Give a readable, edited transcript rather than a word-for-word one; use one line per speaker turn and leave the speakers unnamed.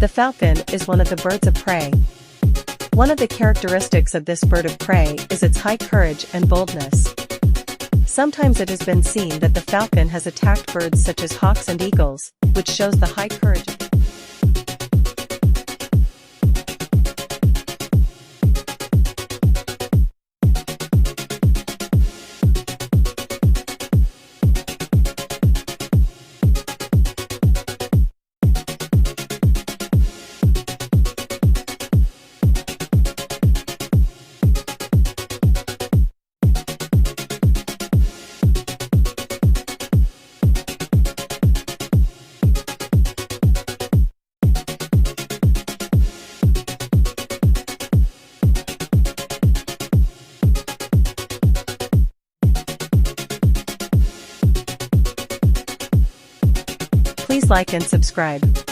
The falcon is one of the birds of prey. One of the characteristics of this bird of prey is its high courage and boldness. Sometimes it has been seen that the falcon has attacked birds such as hawks and eagles, which shows the high courage. Please like and subscribe.